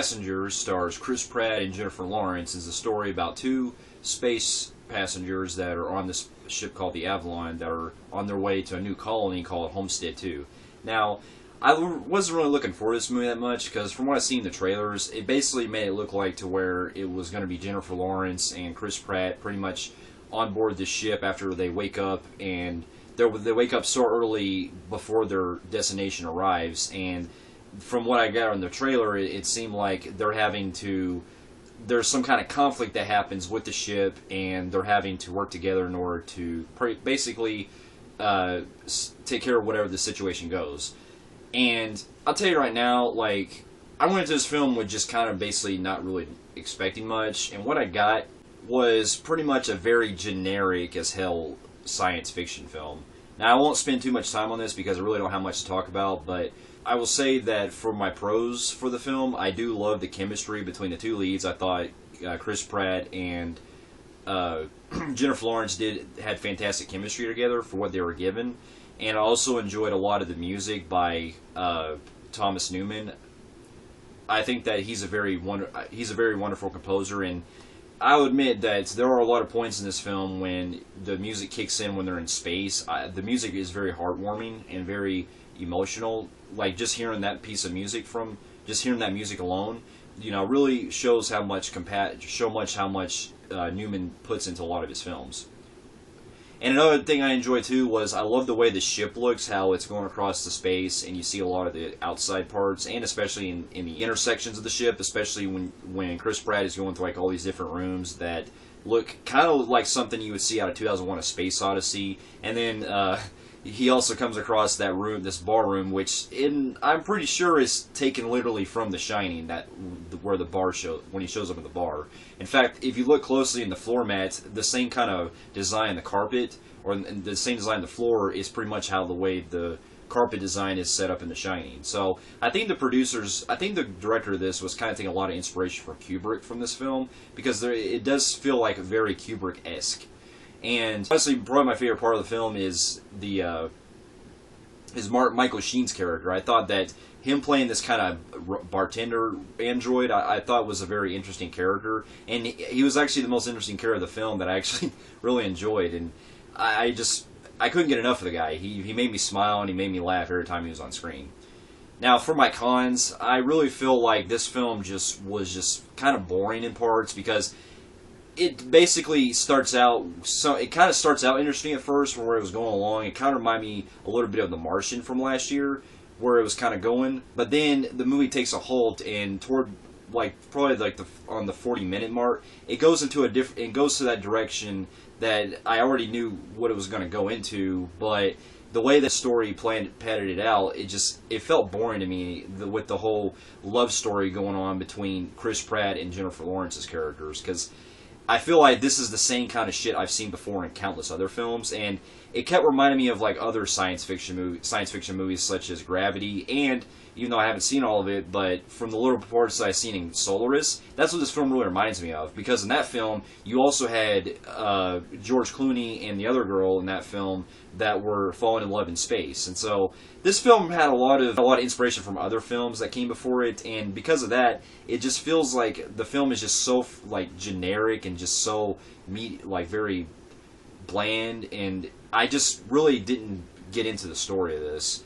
Passengers stars Chris Pratt and Jennifer Lawrence. Is a story about two space passengers that are on this ship called the Avalon that are on their way to a new colony called Homestead 2. Now, I wasn't really looking forward to this movie that much because from what I've seen in the trailers, it basically made it look like to where it was going to be Jennifer Lawrence and Chris Pratt pretty much on board the ship after they wake up, and they wake up so early before their destination arrives. And from what I got in the trailer, it seemed like there's some kind of conflict that happens with the ship, and they're having to work together in order to basically take care of whatever the situation goes. And I'll tell you right now, like, I went into this film with just kind of basically not really expecting much, and what I got was pretty much a very generic as hell science fiction film. Now, I won't spend too much time on this because I really don't have much to talk about, but I will say that for my pros for the film, I do love the chemistry between the two leads. I thought Chris Pratt and Jennifer Lawrence had fantastic chemistry together for what they were given, and I also enjoyed a lot of the music by Thomas Newman. I think that he's a very wonderful composer, and I'll admit that there are a lot of points in this film when the music kicks in when they're in space. The music is very heartwarming and very emotional. Like, just hearing that piece of music just hearing that music alone, really shows how much Newman puts into a lot of his films. And another thing I enjoyed too was I love the way the ship looks, how it's going across the space, and you see a lot of the outside parts, and especially in the intersections of the ship, especially when Chris Pratt is going through like all these different rooms that look kind of like something you would see out of 2001: A Space Odyssey. And then he also comes across that room, this bar room, which I'm pretty sure is taken literally from The Shining, where the bar when he shows up at the bar. In fact, if you look closely in the floor mats, the same kind of design, the carpet, or the same design on the floor is pretty much how the way the carpet design is set up in The Shining. So I think the director of this was kind of taking a lot of inspiration from Kubrick from this film, because it does feel like very Kubrick-esque. And honestly, probably my favorite part of the film is Michael Sheen's character. I thought that him playing this kind of bartender android, I thought was a very interesting character, and he was actually the most interesting character of the film that I actually really enjoyed. And I couldn't get enough of the guy. He made me smile and he made me laugh every time he was on screen. Now, for my cons, I really feel like this film was just kind of boring in parts, because it basically starts out, it kind of starts out interesting at first from where it was going along. It kind of reminded me a little bit of The Martian from last year, where it was kind of going. But then the movie takes a halt, and toward on the 40-minute mark, it goes into to that direction that I already knew what it was going to go into. But the way the story padded it out, it felt boring to me, with the whole love story going on between Chris Pratt and Jennifer Lawrence's characters, because I feel like this is the same kind of shit I've seen before in countless other films, and it kept reminding me of like other science fiction movies such as Gravity, and even though I haven't seen all of it, but from the little parts that I've seen in Solaris, that's what this film really reminds me of, because in that film you also had George Clooney and the other girl in that film that were falling in love in space. And so this film had a lot of inspiration from other films that came before it, and because of that, it just feels like the film is just so like generic and just so very bland, and I just really didn't get into the story of this.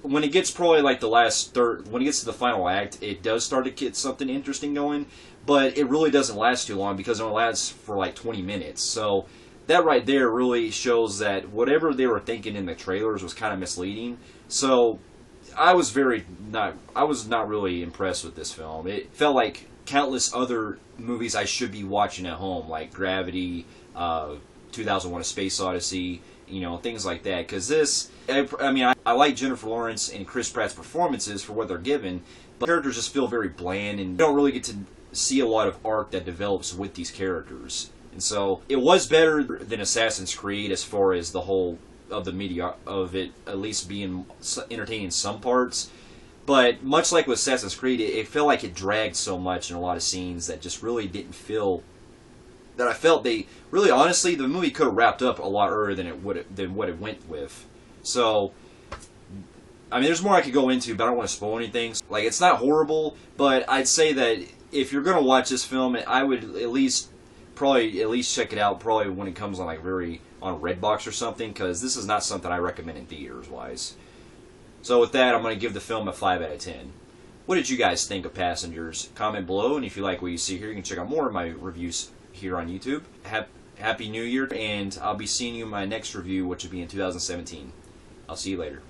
When it gets probably like when it gets to the final act, it does start to get something interesting going, but it really doesn't last too long, because it only lasts for like 20 minutes. So that right there really shows that whatever they were thinking in the trailers was kind of misleading. So I was not really impressed with this film. It felt like countless other movies I should be watching at home, like Gravity, 2001: A Space Odyssey, things like that. Because I like Jennifer Lawrence and Chris Pratt's performances for what they're given, but the characters just feel very bland, and you don't really get to see a lot of arc that develops with these characters. And so it was better than Assassin's Creed as far as the whole of the media of it at least being entertaining in some parts. But much like with Assassin's Creed, it felt like it dragged so much in a lot of scenes that just really didn't feel. That I felt they really, honestly, the movie could have wrapped up a lot earlier than what it went with. So I mean, there's more I could go into, but I don't want to spoil anything. Like, it's not horrible, but I'd say that if you're gonna watch this film, I would probably at least check it out. Probably when it comes on like on Redbox or something, because this is not something I recommend in theaters wise. So with that, I'm gonna give the film a 5 out of 10. What did you guys think of Passengers? Comment below, and if you like what you see here, you can check out more of my reviews here on YouTube. Happy New Year, and I'll be seeing you in my next review, which will be in 2017. I'll see you later.